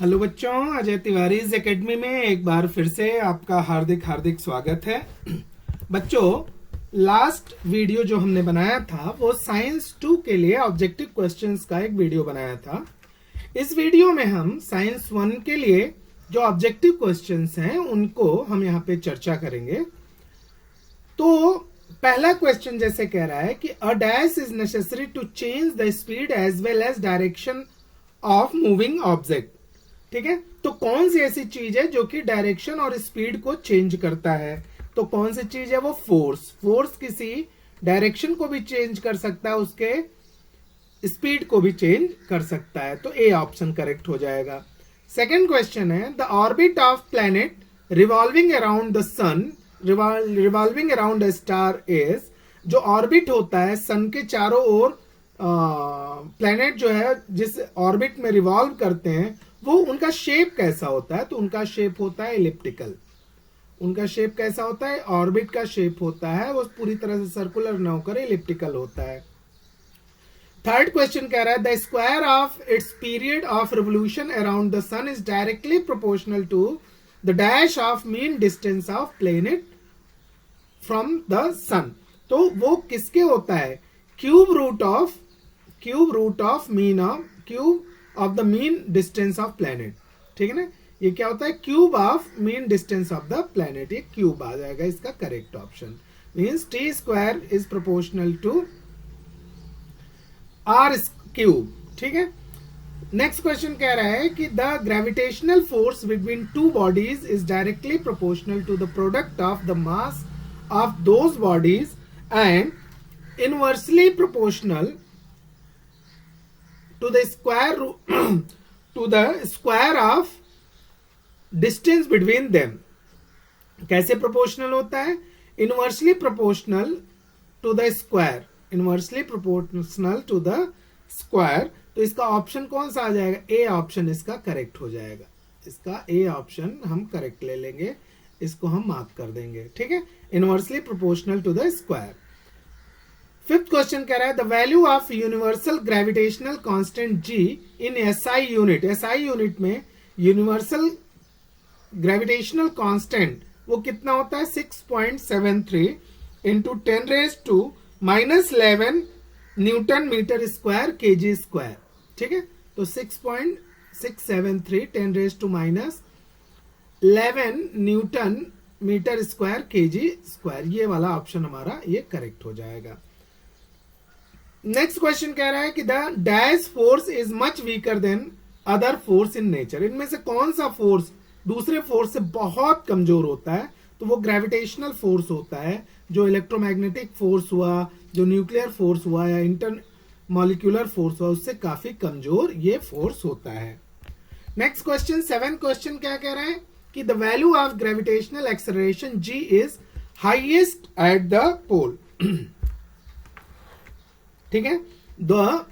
Hello बच्चों, Ajay Tiwari academy में एक बार फिर से आपका हार्दिक हार्दिक स्वागत है। बच्चों, लास्ट वीडियो जो हमने बनाया था वो साइंस 2 के लिए ऑब्जेक्टिव क्वेश्चंस का एक वीडियो बनाया था। इस वीडियो में हम साइंस 1 के लिए जो ऑब्जेक्टिव क्वेश्चंस हैं उनको हम यहाँ पे चर्चा करेंगे। तो पहला क्वेश्चन जैसे कह रहा है कि a dash is necessary to change the speed as well as direction of moving object. ठीक है, तो कौन सी ऐसी चीज है जो कि डायरेक्शन और स्पीड को चेंज करता है? तो कौन सी चीज है वो? फोर्स किसी डायरेक्शन को भी चेंज कर सकता है, उसके स्पीड को भी चेंज कर सकता है। तो ए ऑप्शन करेक्ट हो जाएगा। सेकंड क्वेश्चन है the orbit of planet revolving around the sun revolving around a star is. जो ऑर्बिट होता है सन के चारों ओर, प्लैनेट जो है जिस ऑर्बिट में रिवॉल्व करते हैं वो उनका शेप कैसा होता है? तो उनका शेप होता है इलिप्टिकल। उनका शेप कैसा होता है? ऑर्बिट का शेप होता है वो पूरी तरह से सर्कुलर न होकर इलिप्टिकल होता है। थर्ड क्वेश्चन कह रहा है the square of its period of revolution around the sun is directly proportional to the dash of mean distance of planet from the sun. तो वो किसके होता है? Cube root of the mean distance of planet. ठीक है ना, ये क्या होता है? Cube of mean distance of the planet. ये क्यूब आ जाएगा इसका correct option. Means T square is proportional to R cube. ठीक है, नेक्स्ट क्वेश्चन कह रहा है कि the gravitational force between two bodies is directly proportional to the product of the mass of those bodies and inversely proportional to the square of distance between them। कैसे proportional होता है? Inversely proportional to the square. Inversely proportional to the square. तो इसका option कौन सा आ जाएगा? A option इसका correct हो जाएगा। इसका ए ऑप्शन हम करेक्ट ले लेंगे, इसको हम मार्क कर देंगे। ठीक है, inversely proportional to the square. Fifth question कह रहा है the value of universal gravitational constant G in SI unit. SI unit में यूनिवर्सल ग्रेविटेशनल कांस्टेंट वो कितना होता है? 6.73 into 10⁻⁻11 newton metre square KG square. ठीक है, तो 6.673 10⁻11 newton metre square KG square. ये वाला ऑप्शन हमारा ये करेक्ट हो जाएगा। नेक्स्ट क्वेश्चन कह रहा है कि the dash force is much weaker then other force in nature. इनमें से कौन सा फोर्स दूसरे फोर्स से बहुत कमजोर होता है? तो वो ग्रेविटेशनल फोर्स होता है। जो इलेक्ट्रोमैग्नेटिक फोर्स हुआ, जो न्यूक्लियर फोर्स हुआ या इंटर मॉलिक्यूलर फोर्स हुआ, उससे काफी कमजोर ये फोर्स होता है। नेक्स्ट क्वेश्चन, 7th क्वेश्चन क्या कह रहा है कि the value of gravitational acceleration ji is highest at the pole. ठीक है, the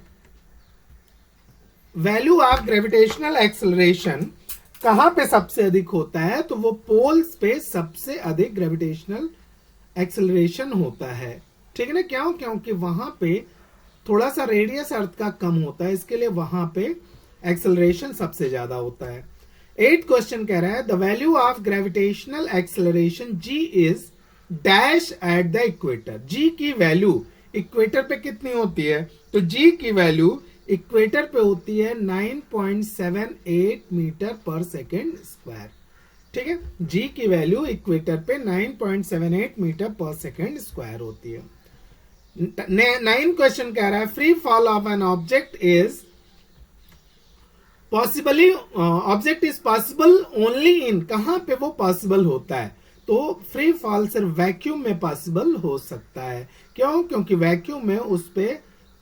value of gravitational acceleration कहां पे सबसे अधिक होता है? तो वो पोल्स पे सबसे अधिक ग्रेविटेशनल एक्सेलरेशन होता है। ठीक है ना, क्यों? क्योंकि वहां पे थोड़ा सा रेडियस अर्थ का कम होता है, इसके लिए वहां पे एक्सेलरेशन सबसे ज्यादा होता है। 8th क्वेश्चन कह रहा है the value of gravitational acceleration ji is dash at the equator. G की वैल्यू इक्वेटर पे कितनी होती है? तो जी की वैल्यू इक्वेटर पे होती है 9.78 मीटर पर सेकेंड स्क्वायर। ठीक है, जी की वैल्यू इक्वेटर पे 9.78 मीटर पर सेकेंड स्क्वायर होती है। 9th क्वेश्चन कह रहा है free fall of an object is possibly object is possible only in. कहां पे वो पॉसिबल होता है? तो फ्री फॉल सिर्फ वैक्यूम में पॉसिबल हो सकता है। क्यों? क्योंकि वैक्यूम में उस पे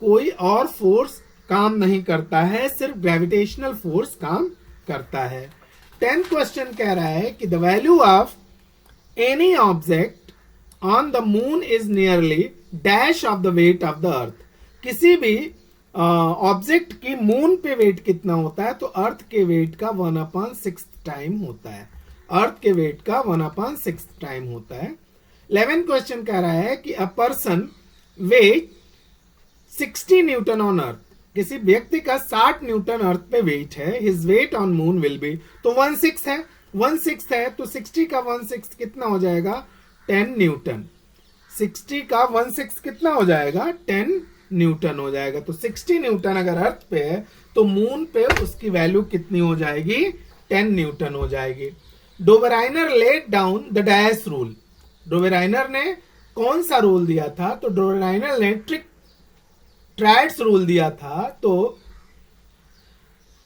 कोई और फोर्स काम नहीं करता है, सिर्फ ग्रेविटेशनल फोर्स काम करता है। 10th क्वेश्चन कह रहा है कि the value of any object on the moon is nearly dash of the weight of the earth. किसी भी ऑब्जेक्ट की मून पे वेट कितना होता है? तो अर्थ के वेट का 1/6 टाइम होता है। अर्थ के वेट का 1/6 टाइम होता है। 11th क्वेश्चन कह रहा है कि a person weight 60 newton on earth. किसी व्यक्ति का 60 न्यूटन अर्थ पे वेट है, his weight on moon will be, तो 1/6 है, 1/6 है तो 60 का 1/6 कितना हो जाएगा 10 न्यूटन। 60 का 1/6 कितना हो जाएगा 10 न्यूटन हो जाएगा। तो 60 न्यूटन अगर अर्थ पे है तो मून पे उसकी वैल्यू कितनी हो जाएगी 10 न्यूटन हो जाएगी। Dobereiner let down the dash rule, Dobereiner ने कौन सा रूल दिया था, तो डोबराइनर ने ट्राइड्स रूल दिया था। तो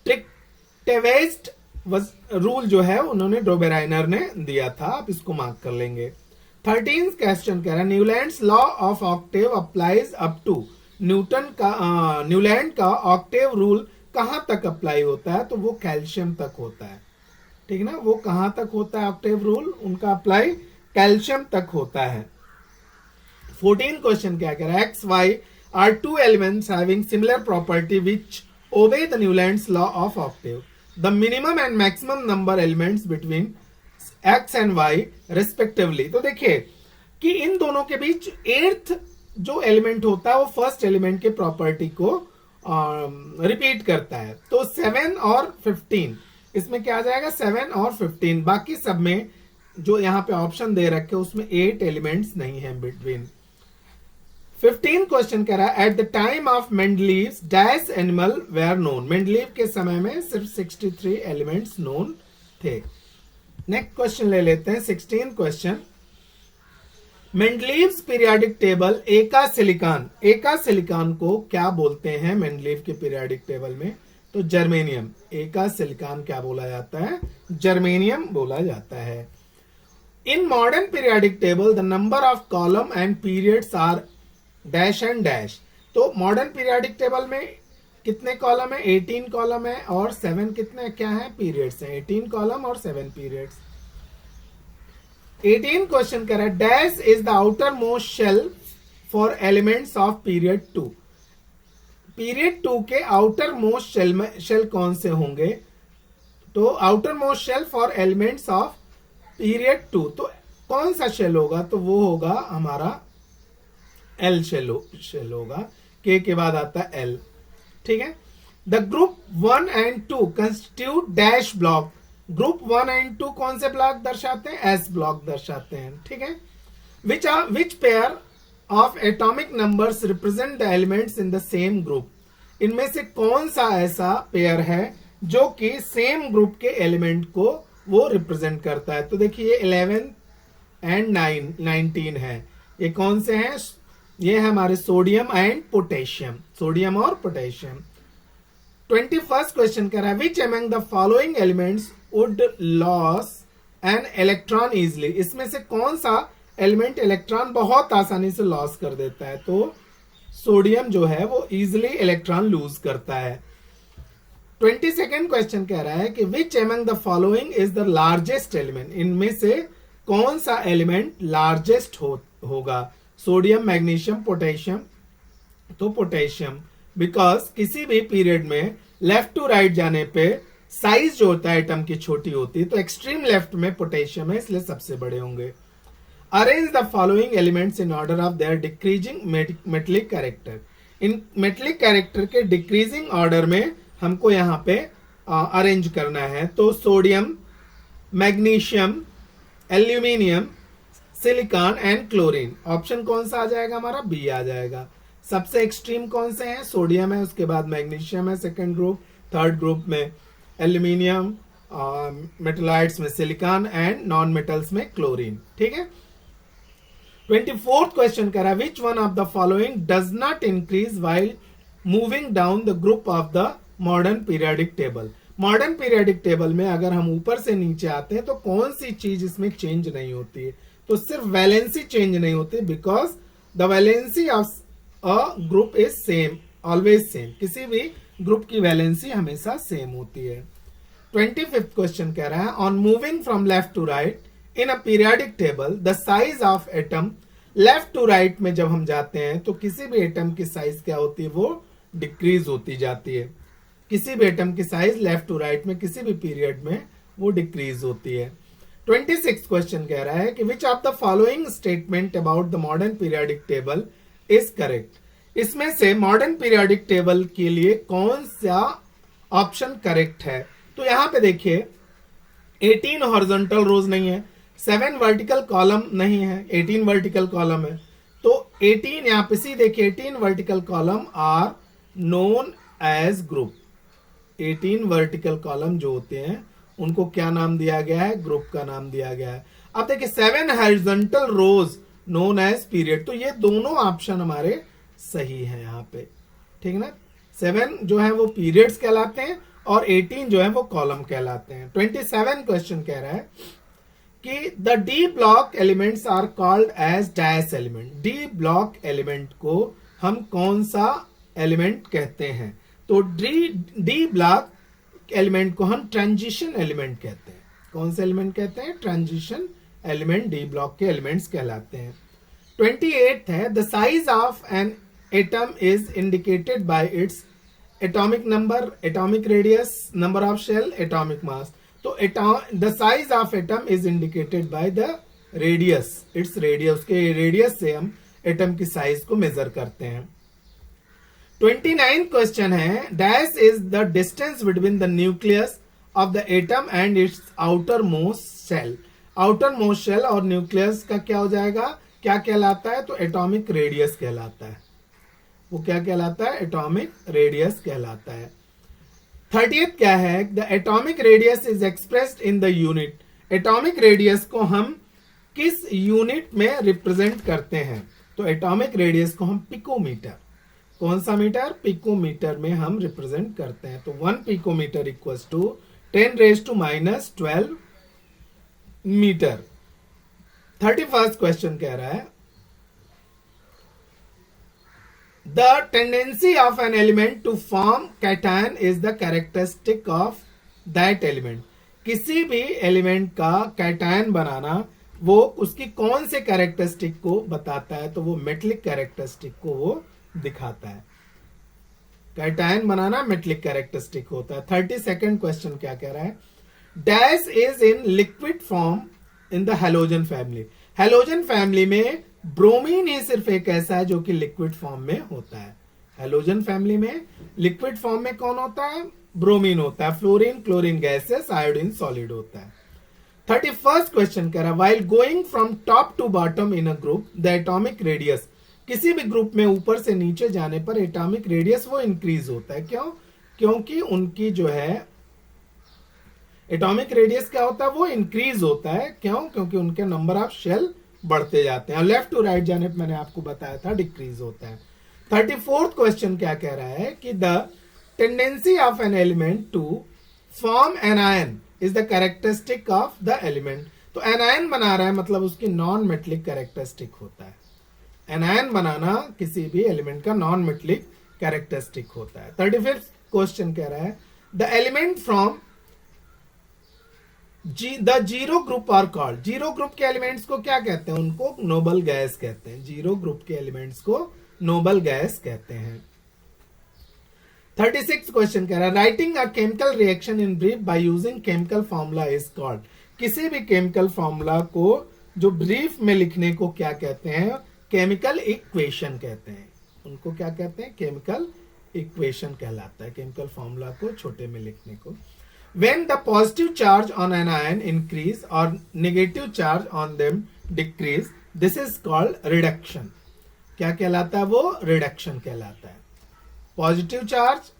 ट्रिक्टेवेस्ट रूल जो है उन्होंने डोबराइनर ने दिया था, आप इसको मार्क कर लेंगे। 13th क्वेश्चन कह रहा है Newlands law of octave applies up to, Newland का ऑक्टेव रूल कहां तक अप्लाई होता है, तो वो कैल्शियम तक होता है, ठीक ना। वो कहां तक होता है ऑक्टेव रूल, उनका अप्लाई कैल्शियम तक होता है। 14th क्वेश्चन क्या कह रहा है X Y are two elements having similar property which obey the Newlands law of octave, the minimum and maximum number elements between X and Y respectively. तो देखिए कि इन दोनों के बीच 8th जो एलिमेंट होता है वो फर्स्ट एलिमेंट के प्रॉपर्टी को रिपीट करता है। तो 7 और 15 इसमें क्या आ जाएगा 7 और 15, बाकी सब में जो यहाँ पे ऑप्शन दे रखे उसमें 8 एलिमेंट्स नहीं है बिटवीन। 15 क्वेश्चन कह रहा है at the time of Mendeleev dash animal were known, Mendeleev के समय में सिर्फ 63 एलिमेंट्स नोन थे। नेक्स्ट क्वेश्चन ले लेते हैं 16 question, Mendeleev's periodic table eka silicon को क्या बोलते हैं मेंडलीव के पीरियोडिक टेबल में, तो जर्मेनियम। एका सिलिकॉन क्या बोला जाता है, जर्मेनियम बोला जाता है। In modern periodic table the number of column and periods are dash and dash, तो मॉडर्न पीरियोडिक टेबल में कितने कॉलम है 18 कॉलम है और 7 कितने क्या है पीरियड्स हैं, 18 कॉलम और 7 पीरियड्स। 18 क्वेश्चन कह रहा है dash is the outer most shell for elements of period 2, period 2 के आउटर मोस्ट शेल कौन से होंगे, तो outer most shell for elements of period 2, तो कौन सा शेल होगा, तो वो होगा हमारा एल शेल होगा, के बाद आता है एल, ठीक है। The group 1 and 2 constitute dash block, group 1 and 2 कौन से ब्लॉक दर्शाते हैं, एस ब्लॉक दर्शाते हैं, ठीक है। Which pair of atomic numbers represent the elements in the same group, इनमें से कौन सा ऐसा पेयर है जो कि सेम ग्रुप के एलिमेंट को वो रिप्रेजेंट करता है, तो देखिए 11 एंड 19 है, ये कौन से हैं, ये है हमारे सोडियम एंड पोटेशियम, सोडियम और पोटेशियम। 21st क्वेश्चन कह रहा है which among the following elements would loss an electron easily, इसमें से कौन सा एलिमेंट इलेक्ट्रॉन बहुत आसानी से लॉस कर देता है, तो सोडियम जो है वो इजिली इलेक्ट्रॉन लूज करता है। 22nd क्वेश्चन कह रहा है कि which among the following is the largest element, इनमें से कौन सा एलिमेंट लार्जेस्ट होगा, सोडियम मैग्नीशियम पोटेशियम, तो पोटेशियम, बिकॉज किसी भी पीरियड में लेफ्ट टू राइट जाने पे साइज जो होता है एटम की छोटी होती है, तो एक्सट्रीम लेफ्ट में पोटेशियम है इसलिए सबसे बड़े होंगे। Arrange the following elements in order of their decreasing metallic character, in metallic character के डिक्रीजिंग ऑर्डर में हमको यहाँ पे अरेंज करना है, तो sodium, magnesium, aluminium, silicon and chlorine, option कौन सा आ जाएगा हमारा बी आ जाएगा। सबसे एक्सट्रीम कौन से हैं, सोडियम है, उसके बाद मैग्नीशियम है सेकंड ग्रुप, थर्ड ग्रुप में एल्यूमिनियम, मेटलाइट्स में सिलिकॉन एंड नॉन मेटल्स में क्लोरीन, ठीक है। 24th क्वेश्चन कह रहा है which one of the following does not increase while moving down the group of the modern periodic table, modern periodic table में अगर हम ऊपर से नीचे आते हैं तो कौन सी चीज इसमें चेंज नहीं होती है, तो सिर्फ वैलेंसी चेंज नहीं होती, because the valency of a group is same, always same, किसी भी ग्रुप की वैलेंसी हमेशा सेम होती है। 25th क्वेश्चन कह रहा है on moving from left to right in a periodic table the size of atom, left to right में जब हम जाते हैं तो किसी भी एटम की साइज क्या होती है, वो डिक्रीज होती जाती है, किसी भी एटम की साइज लेफ्ट टू राइट में किसी भी पीरियड में वो डिक्रीज होती है। 26th क्वेश्चन कह रहा है कि which of the following statement about the modern periodic table is correct, इसमें से मॉडर्न पीरियोडिक टेबल के लिए कौन सा ऑप्शन करेक्ट है? तो यहां पे देखिए 18 हॉरिजॉन्टल रोज नहीं है, 7 वर्टिकल कॉलम नहीं है, 18 वर्टिकल कॉलम है। तो 18 यहां पे सी देखिए 18 vertical column are known as group. 18 vertical column जो होते हैं उनको क्या नाम दिया गया है? ग्रुप का नाम दिया गया है। अब देखिए 7 हॉरिजॉन्टल रोज नोन एज पीरियड, तो ये दोनों ऑप्शन हमारे सही है यहाँ पे, ठीक है ना। 7 जो है वो पीरियड्स कहलाते हैं और 18 जो है वो कॉलम कहलाते हैं। 27 क्वेश्चन कह रहा है कि the D block elements are called as dash element. D block element को हम कौन सा एलिमेंट कहते हैं? तो डी ब्लॉक एलिमेंट को हम ट्रांजिशन एलिमेंट कहते हैं। कौन से एलिमेंट कहते हैं? ट्रांजिशन एलिमेंट डी ब्लॉक के एलिमेंट्स कहलाते हैं। 28 है the size of an atom is indicated by its atomic number, atomic radius, number of shell, atomic mass. तो the size of atom is indicated by the radius, its radius, के radius से हम atom की size को major करते हैं। 29 question है dash is the distance between the nucleus of the atom and its outer most shell. Outer most shell और nucleus का क्या हो जाएगा? क्या कहलाता है? तो एटॉमिक रेडियस कहलाता है। वो क्या कहलाता है? एटॉमिक रेडियस कहलाता है। 30th क्या है? The atomic radius is expressed in the unit. Atomic radius को हम किस यूनिट में रिप्रेजेंट करते हैं? तो एटॉमिक रेडियस को हम पिकोमीटर, कौन सा मीटर? पिकोमीटर में हम रिप्रेजेंट करते हैं। तो 1 picometre equals to 10⁻⁻12 metre. 31st question कह रहा है the tendency of an element to form cation is the characteristic of that element. किसी भी एलिमेंट का कैटायन बनाना वो उसकी कौन से कैरेक्टरिस्टिक को बताता है? तो वो मेटलिक कैरेक्टरिस्टिक को वो दिखाता है। कैटायन बनाना मेटलिक कैरेक्टरिस्टिक होता है। 32nd क्वेश्चन क्या कह रहा है? Dash is in liquid form in the halogen family. Halogen family में ब्रोमीन ही सिर्फ एक ऐसा है जो कि लिक्विड फॉर्म में होता है। हैलोजन फैमिली में लिक्विड फॉर्म में कौन होता है? ब्रोमीन होता है। Fluorine, chlorine gases, iodine solid होता है। 31st क्वेश्चन कह रहा है while going from top to bottom in a group the atomic radius. किसी भी ग्रुप में ऊपर से नीचे जाने पर एटॉमिक रेडियस वो इंक्रीज होता है। क्यों? क्योंकि उनकी जो है एटॉमिक रेडियस क्या होता है? वो इंक्रीज होता है। क्यों? क्योंकि उनके नंबर ऑफ शेल बढ़ते जाते हैं। और लेफ्ट टू राइट जाने पर मैंने आपको बताया था डिक्रीज होता है। 34th क्वेश्चन क्या कह रहा है कि the tendency of an element to form anion is the characteristic of the element. तो एनायन बना रहा है मतलब उसकी नॉन मेटलिक कैरेक्टरिस्टिक होता है। एनायन बनाना किसी भी एलिमेंट का नॉन मेटलिक कैरेक्टरिस्टिक होता है। 35th क्वेश्चन कह रहा है the element from the zero group are called. Zero group के एलिमेंट्स को क्या कहते हैं? उनको नोबल गैस कहते हैं। जीरो ग्रुप के एलिमेंट्स को नोबल गैस कहते हैं। 36th क्वेश्चन कह रहा है writing a chemical reaction in brief by using chemical formula is called. किसी भी केमिकल फॉर्मूला को जो ब्रीफ में लिखने को क्या कहते हैं? केमिकल इक्वेशन कहते हैं। उनको क्या कहते हैं? केमिकल इक्वेशन कहलाता है केमिकल फॉर्मूला को छोटे में लिखने को। When the positive charge on an ion increase or negative charge on them decrease, this is called reduction. क्या कहलाता है? वो रिडक्शन कहलाता है। पॉजिटिव चार्ज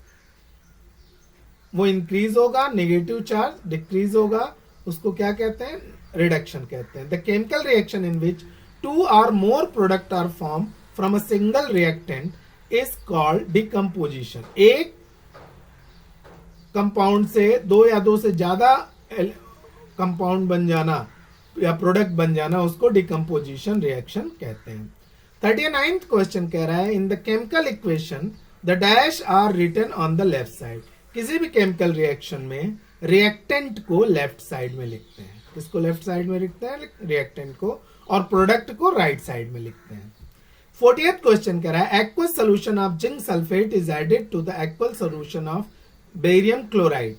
वो इंक्रीज होगा, नेगेटिव चार्ज डिक्रीज होगा, उसको क्या कहते हैं? रिडक्शन कहते हैं। The chemical reaction in which 2 or more product are formed from a single reactant is called decomposition. एक कंपाउंड से 2 या 2 से ज्यादा कंपाउंड बन जाना या प्रोडक्ट बन जाना उसको डिकम्पोजिशन रिएक्शन कहते हैं। 39th क्वेश्चन कह रहा है in the chemical equation the dash are written on the left side. किसी भी केमिकल रिएक्शन में रिएक्टेंट को लेफ्ट साइड में लिखते हैं। किसको लेफ्ट साइड में लिखते हैं? रिएक्टेंट को। और प्रोडक्ट को राइट साइड में लिखते हैं। 40th क्वेश्चन कह रहा है aqueous solution of zinc sulphate is added to the aqueous solution of barium chloride.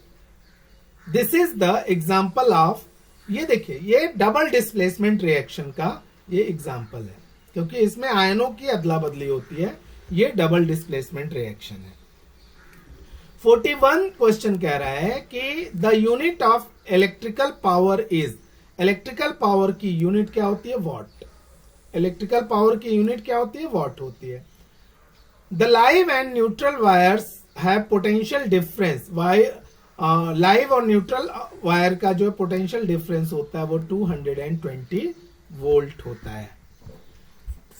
This is the example of, ये देखिए ये डबल डिस्प्लेसमेंट रिएक्शन का ये एग्जाम्पल है क्योंकि इसमें आयनों की अदला बदली होती है। ये डबल डिस्प्लेसमेंट रिएक्शन है। 41 क्वेश्चन कह रहा है कि the unit of electrical power is, electrical power की यूनिट क्या होती है? वॉट। इलेक्ट्रिकल पावर की यूनिट क्या होती है? वॉट होती है। The live and neutral wires have potential difference, live और न्यूट्रल वायर का जो पोटेंशियल डिफरेंस होता है वो 220 वोल्ट होता है।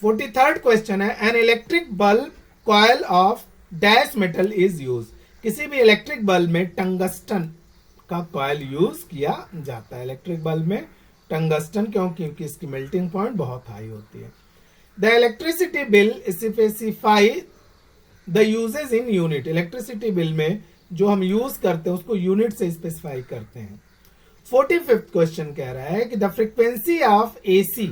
43rd क्वेश्चन है, an electric bulb coil of dash metal is use, किसी भी इलेक्ट्रिक बल्ब में टंगस्टन का कॉइल यूज किया जाता है। इलेक्ट्रिक बल्ब में टंगस्टन क्यों? क्योंकि इसकी मेल्टिंग पॉइंट बहुत हाई होती है। The electricity bill specify the usages in unit, electricity bill में जो हम यूज करते हैं उसको यूनिट से स्पेसिफाई करते हैं। 45th क्वेश्चन कह रहा है कि the frequency of AC,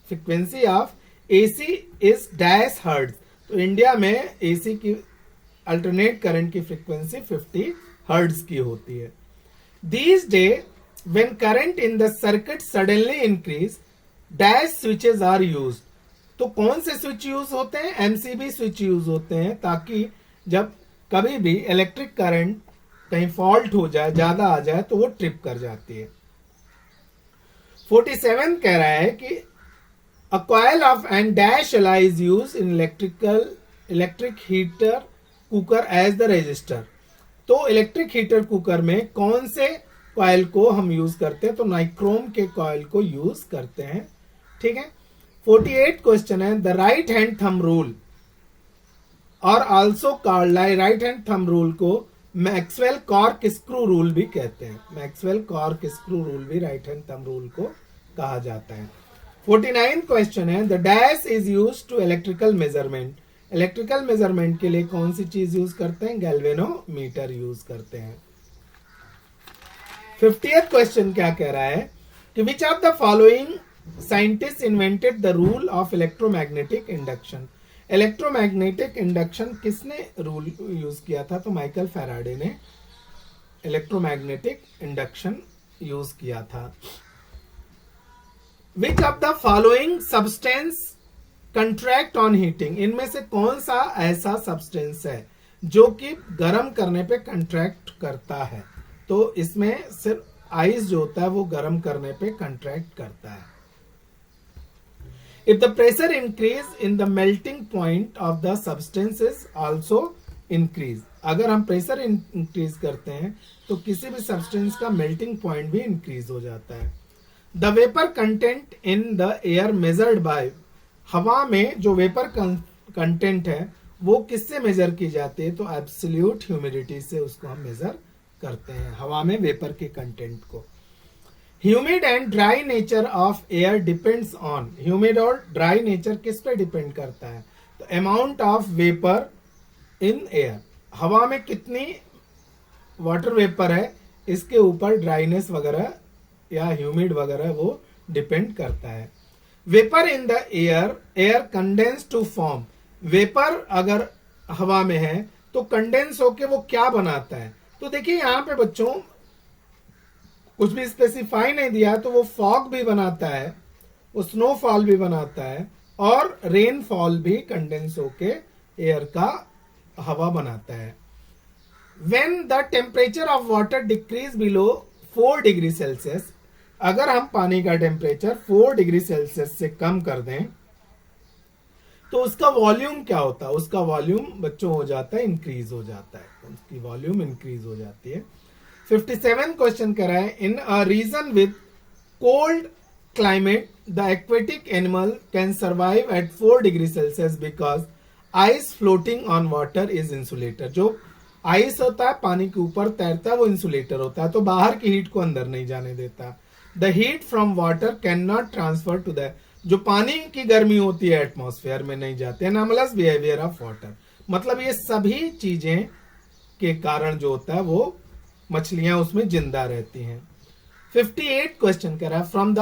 frequency of AC is dash hertz, तो इंडिया में एसी की अल्टरनेट करंट की फ्रीक्वेंसी 50 हर्ट्ज की होती है। These day when current in the circuit suddenly increase dash switches are used, तो कौन से स्विच यूज होते हैं? एमसीबी स्विच यूज होते हैं, ताकि जब कभी भी इलेक्ट्रिक करंट कहीं फॉल्ट हो जाए, ज्यादा आ जाए, तो वो ट्रिप कर जाती है। 47 कह रहा है कि a coil of an dash alloy is use in electric heater cooker as the register, तो इलेक्ट्रिक हीटर कुकर में कौन से कॉइल को हम यूज करते हैं? तो नाइक्रोम के कॉइल को यूज करते हैं। ठीक है। 48 क्वेश्चन है, the right hand thumb rule और also called, right hand thumb rule को मैक्सवेल कॉर्क स्क्रू रूल भी कहते हैं। मैक्सवेल कॉर्क स्क्रू रूल भी राइट हैंड थंब रूल को कहा जाता है। 49 क्वेश्चन है, the dash is use to electrical measurement, electrical measurement के लिए कौन सी चीज यूज करते हैं? गैल्वेनोमीटर यूज करते हैं। 50th क्वेश्चन क्या कह रहा है कि which of the following scientist invented the rule of electromagnetic induction, electromagnetic induction किसने रूल यूज किया था? तो माइकल फैराडे ने इलेक्ट्रोमैग्नेटिक इंडक्शन यूज किया था। Which of the following substance contract on heating, इनमें से कौन सा ऐसा सब्सटेंस है जो कि गर्म करने पे कंट्रैक्ट करता है? तो इसमें सिर्फ आइस जो होता है वो गर्म करने पे कंट्रैक्ट करता है। If the pressure increase in the melting point of the substance is also increase, अगर हम प्रेशर इंक्रीज करते हैं तो किसी भी सब्सटेंस का मेल्टिंग पॉइंट भी इंक्रीज हो जाता है। The vapour content in the air measured by, हवा में जो वेपर कंटेंट है वो किससे मेजर की जाती है? तो एब्सोल्यूट ह्यूमिडिटी से उसको हम मेजर करते हैं, हवा में वेपर के कंटेंट को। Humid and dry nature of air depends on, humid और ड्राई नेचर किस पे डिपेंड करता है? तो amount of vapour in air, हवा में कितनी वाटर वेपर है इसके ऊपर ड्राइनेस वगैरह या ह्यूमिड वगैरह वो डिपेंड करता है। Vapour in the air, air condense to form, vapour अगर हवा में है तो कंडेंस होके वो क्या बनाता है? तो देखिए यहां पे बच्चों कुछ भी स्पेसिफाई नहीं दिया, तो वो फॉग भी बनाता है, वो स्नोफॉल भी बनाता है और रेनफॉल भी कंडेंस होके एयर का हवा बनाता है। When the temperature of water decrease below 4 degree Celsius, अगर हम पानी का टेम्परेचर 4 डिग्री सेल्सियस से कम कर दें तो उसका वॉल्यूम क्या होता है? उसका वॉल्यूम बच्चों हो जाता है, इंक्रीज हो जाता है, उसकी वॉल्यूम इंक्रीज हो जाती है। 57 क्वेश्चन कर रहा है, in a region with cold climate the aquatic animal can survive at 4 degree Celsius because ice floating on water is insulator, जो आइस होता है पानी के ऊपर तैरता है वो इंसुलेटर होता है, तो बाहर की हीट को अंदर नहीं जाने देता। The heat from water can not transfer to the, जो पानी की गर्मी होती है एटमॉस्फेयर में नहीं जाती है। एनॉमलस बिहेवियर ऑफ वाटर, मतलब ये सभी चीजें के कारण जो होता है वो मछलियां उसमें जिंदा रहती हैं। 58 क्वेश्चन कर रहा है, from the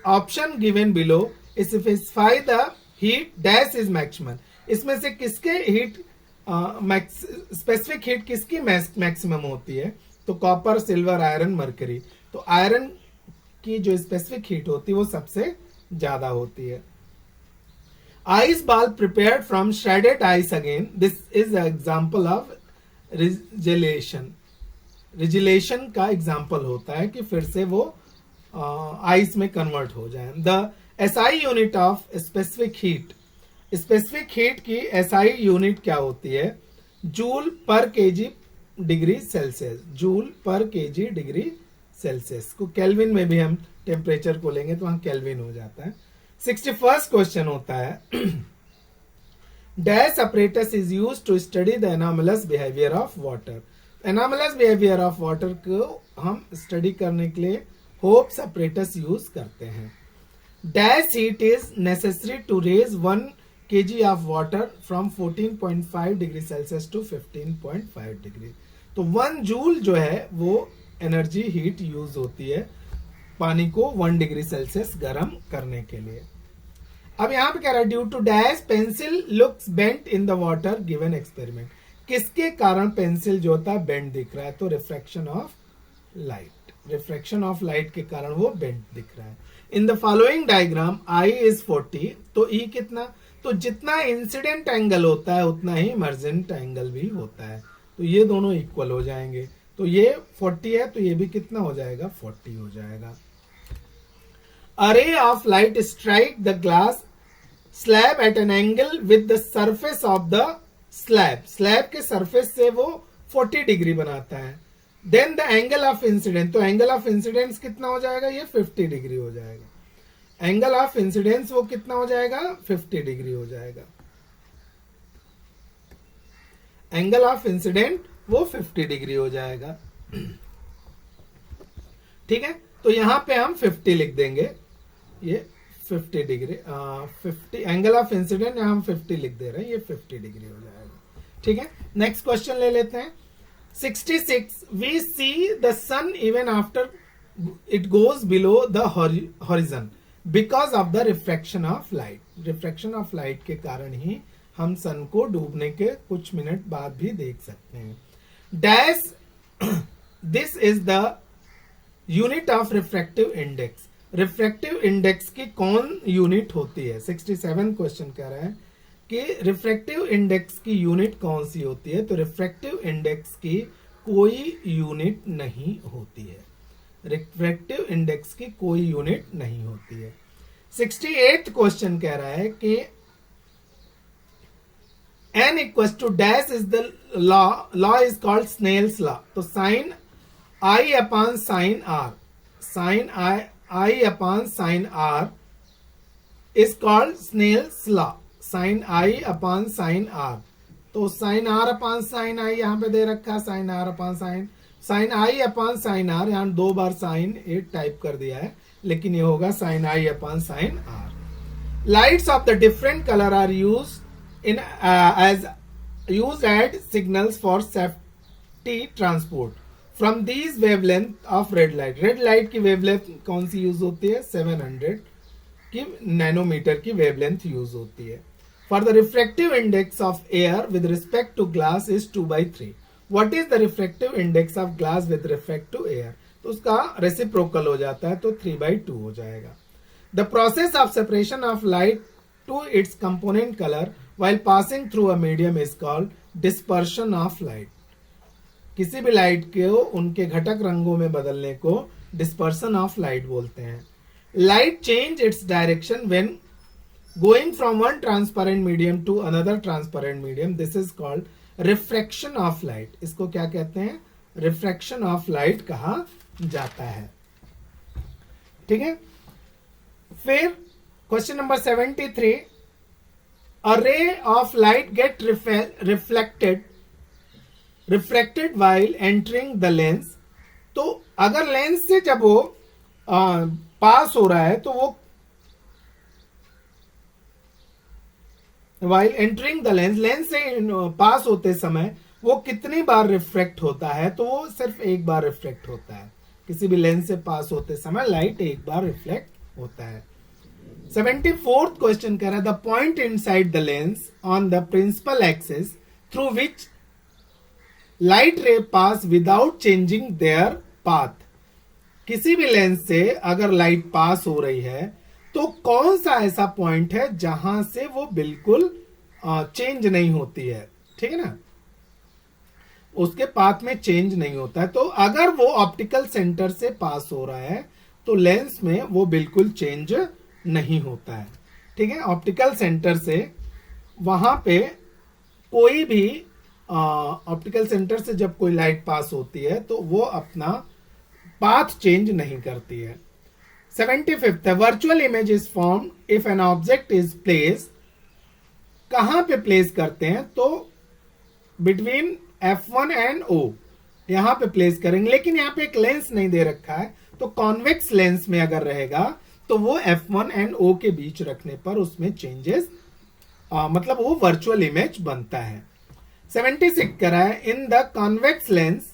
option given below specify the heat dash is maximum, इसमें से किसके हीट स्पेसिफिक हीट किसकी मैक्सिमम होती है? तो कॉपर, सिल्वर, आयरन, मरकरी, तो आयरन की जो स्पेसिफिक हीट होती है वो सबसे ज्यादा होती है। Ice ball prepared from shredded ice again. This is an example of रिजिलेशन. रिजिलेशन का एग्जाम्पल होता है कि फिर से वो आइस में कन्वर्ट हो जाए. The SI unit of specific heat. Specific heat की एसआई यूनिट क्या होती है? जूल पर केजी डिग्री सेल्सियस. जूल पर केजी डिग्री सेल्सियस को केल्विन में भी हम टेम्परेचर को लेंगे तो वहां केल्विन हो जाता है. 61st क्वेश्चन होता है dash apparatus is used to study the anomalous behavior of water. anomalous behavior of water को हम स्टडी करने के लिए होप्स apparatus यूज करते हैं. Dash heat is necessary to raise 1 kg of water from 14.5 degree Celsius to 15.5 degree. तो 1 joule जो है वो एनर्जी हीट यूज होती है पानी को 1 डिग्री सेल्सियस गर्म करने के लिए. अब यहां पे कह रहा है due to dash pencil looks bent in the water given experiment. किसके कारण पेंसिल जो होता है बेंट दिख रहा है? तो refraction of light. Refraction of light के कारण वो बेंट दिख रहा है. In the following diagram I is 40. तो ई कितना? तो जितना इंसिडेंट एंगल होता है उतना ही इमर्जेंट एंगल भी होता है. तो ये दोनों इक्वल हो जाएंगे. तो ये 40 है तो ये भी कितना हो जाएगा? 40 हो जाएगा. A ray of light strike the glass slab at an angle with the surface of the slab. Slab के surface से वो 40 डिग्री बनाता है. Then the angle of incidence. तो angle of incidence कितना हो जाएगा? ये 50 डिग्री हो जाएगा. Angle of incidence वो कितना हो जाएगा? 50 डिग्री हो जाएगा. Angle of incident वो 50 डिग्री हो जाएगा. ठीक है. तो यहां पे हम 50 लिख देंगे. ये 50 डिग्री 50 एंगल ऑफ इंसिडेंट हम 50 लिख दे रहे हैं. ये 50 डिग्री हो जाएगा. ठीक है. नेक्स्ट क्वेश्चन ले लेते हैं. 66 we see the sun even after it goes below the horizon because of the refraction of light. Refraction of light के कारण ही हम सन को डूबने के कुछ मिनट बाद भी देख सकते हैं. Dash this is the unit of refractive index. Refractive index की कौन यूनिट होती है? 67 क्वेश्चन कह रहा है कि रिफ्रैक्टिव इंडेक्स की यूनिट कौन सी होती है? तो रिफ्रैक्टिव इंडेक्स की कोई यूनिट नहीं होती है. रिफ्रैक्टिव इंडेक्स की कोई यूनिट नहीं होती है. 68th क्वेश्चन कह रहा है कि n equal to dash is the law is called Snell's law. तो sine I upon sine R. Sine I upon sine R is called Snell's law. Sine I upon sine R. तो sine R upon sine I यहां पे दे रखा. Sine R upon sine I upon sine R. यहां 2 बार sign ए type कर दिया है लेकिन ये होगा sine I upon sine R. Lights of the different colour are use in as use at signals for safety transport from these wavelength of red light. Red light की wavelength कौन सी use होती है? 700 की नैनोमीटर की wavelength use होती है. For the refractive index of air with respect to glass is 2/3. What is the refractive index of glass with respect to air? तो उसका रेसिप्रोकल हो जाता है तो 3/2 हो जाएगा. The process of separation of light to its component colour while passing through a medium is called dispersion of light. किसी भी लाइट को उनके घटक रंगों में बदलने को dispersion of light बोलते हैं. Light change its direction when going from one transparent medium to another transparent medium. This is called refraction of light. इसको क्या कहते हैं? refraction of light कहा जाता है. ठीक है. फिर question number 73. A ray of light get refracted while entering the lens. तो अगर लेंस से जब वो पास हो रहा है तो वो while entering the lens, lens से पास होते समय वो कितनी बार रिफ्रैक्ट होता है? तो वो सिर्फ एक बार रिफ्रैक्ट होता है. किसी भी लेंस से पास होते समय लाइट एक बार रिफ्लेक्ट होता है. 74th क्वेश्चन कह रहा है the point inside the lens on the principal axis through which light ray pass without changing their path. किसी भी लेंस से अगर लाइट पास हो रही है तो कौन सा ऐसा पॉइंट है जहां से वो बिल्कुल चेंज नहीं होती है, ठीक है ना, उसके पाथ में चेंज नहीं होता है। तो अगर वो ऑप्टिकल सेंटर से पास हो रहा है तो लेंस में वो बिल्कुल चेंज नहीं होता है, ठीक है। ऑप्टिकल सेंटर से वहां पे कोई भी ऑप्टिकल सेंटर से जब कोई लाइट पास होती है तो वो अपना पाथ चेंज नहीं करती है। 75th, virtual image is form if an object is place. कहां पे प्लेस करते हैं, तो बिटवीन F1 एंड O यहां पे प्लेस करेंगे, लेकिन यहां पे एक लेंस नहीं दे रखा है, तो कॉन्वेक्स लेंस में अगर रहेगा तो वो F1 एंड O के बीच रखने पर उसमें चेंजेस मतलब वो वर्चुअल इमेज बनता है। 76 करा है, in the convex lens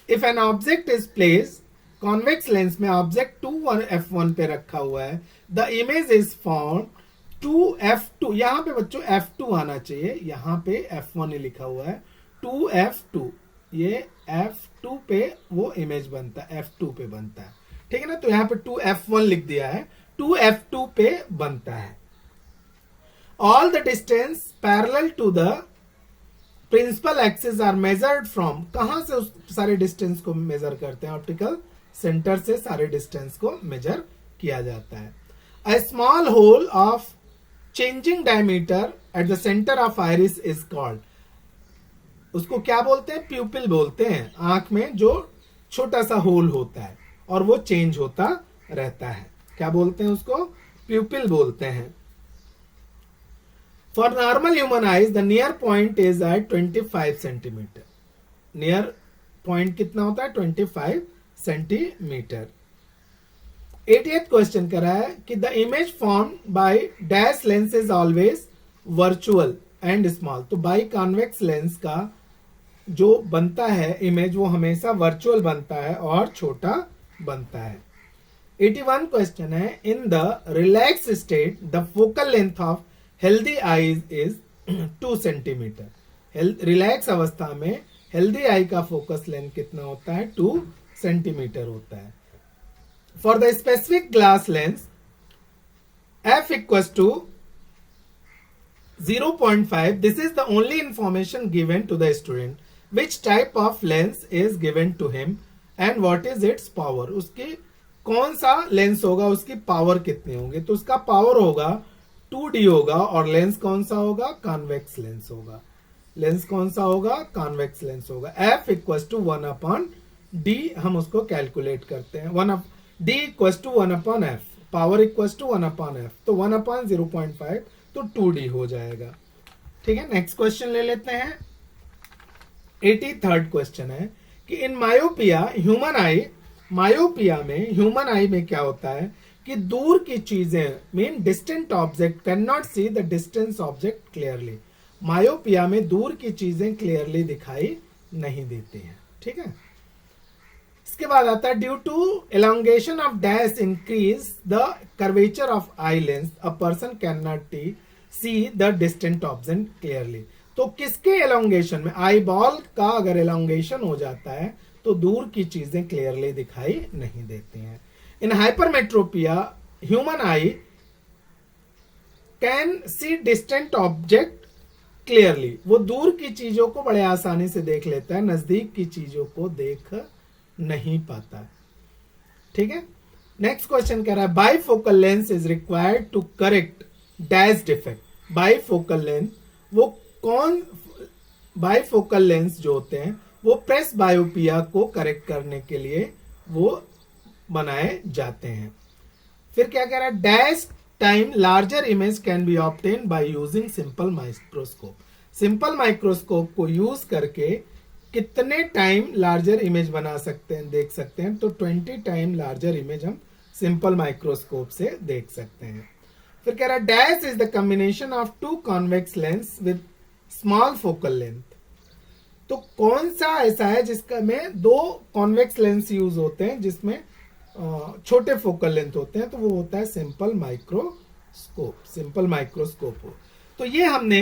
if an object is place, convex lens में ऑब्जेक्ट 2F1 पे रखा हुआ है, the image is form 2F2। यहां पे बच्चों F2 आना चाहिए, यहां पे F1 ही लिखा हुआ है, 2F2, ये F2 पे वो इमेज बनता है, F2 पे बनता है, ठीक है ना। तो यहां पे 2F1 लिख दिया है, 2F2 पे बनता है। All the distance parallel to the principal axis are measured from. कहां से उस सारे डिस्टेंस को मेजर करते हैं, ऑप्टिकल सेंटर से सारे डिस्टेंस को मेजर किया जाता है। A small hole of changing diameter at the centre of iris is called. उसको क्या बोलते हैं, प्यूपिल बोलते हैं। आंख में जो छोटा सा होल होता है और वो चेंज होता रहता है, क्या बोलते हैं उसको, प्यूपिल बोलते हैं। For normal human eyes the near point is at 25 centimetre. Near point कितना होता है, 25 सेंटीमीटर। 88th क्वेश्चन करा है कि the image form by dash lens is always virtual and small. तो बाई कॉन्वेक्स लेंस का जो बनता है इमेज वो हमेशा वर्चुअल बनता है और छोटा बनता है। 81 क्वेश्चन है, in the relax state the focal length of healthy eyes is 2 centimetre. Relax अवस्था में हेल्दी आई का फोकस लेंथ कितना होता है, 2 सेंटीमीटर होता है। For the specific glass lens f equals to 0.5, this is the only information given to the student. Which type of lens is given to him and what is its power? उसकी कौन सा lens होगा, उसकी power कितनी होगी, तो उसका power होगा 2D होगा, और लेंस कौन सा होगा, कॉन्वेक्स लेंस होगा। लेंस कौन सा होगा, कॉन्वेक्स लेंस होगा। f इक्वल्स टू 1/d हम उसको कैलकुलेट करते हैं, d equals to 1/f, power equals to 1/f, तो 1/0.5 तो 2D हो जाएगा, ठीक है। नेक्स्ट क्वेश्चन ले लेते हैं। 83rd क्वेश्चन है कि इन मायोपिया ह्यूमन आई, मायोपिया में ह्यूमन आई में क्या होता है कि दूर की चीजें mean distant object can not see the distance object clearly. Myopia में दूर की चीजें क्लियरली दिखाई नहीं देती हैं, ठीक है। इसके बाद आता है due to elongation of dash increase the curvature of eye lens a person can not see the distant object clearly. तो किसके एलोंगेशन में, आई बॉल का अगर एलोंगेशन हो जाता है तो दूर की चीजें क्लियरली दिखाई नहीं देती हैं। In hypermetropia human eye can see distant object clearly. वो दूर की चीजों को बड़े आसानी से देख लेता है, नजदीक की चीजों को देख नहीं पाता, ठीक है। नेक्स्ट क्वेश्चन कह रहा है bifocal lens is required to correct dash defect. Bifocal lens वो कौन, बाईफोकल लेंस जो होते हैं वो प्रेस बायोपिया को करेक्ट करने के लिए वो बनाए जाते हैं। फिर क्या कह रहा है dash time larger image can be obtain by using simple microscope. Simple microscope को यूज करके कितने टाइम लार्जर इमेज बना सकते हैं, देख सकते हैं, तो 20 टाइम लार्जर इमेज हम सिंपल माइक्रोस्कोप से देख सकते हैं। फिर कह रहा है dash is the combination of 2 convex lens with small focal length. तो कौन सा ऐसा है जिसका में 2 कॉन्वेक्स लेंस यूज होते हैं जिसमें छोटे फोकल लेंथ होते हैं, तो वो होता है सिंपल माइक्रोस्कोप। सिंपल माइक्रोस्कोप हो तो ये हमने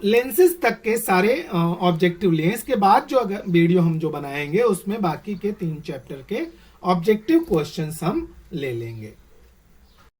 लेंसेज तक के सारे ऑब्जेक्टिव लिए। इसके बाद जो अगर वीडियो हम जो बनाएंगे उसमें बाकी के 3 चैप्टर के ऑब्जेक्टिव क्वेश्चंस हम ले लेंगे।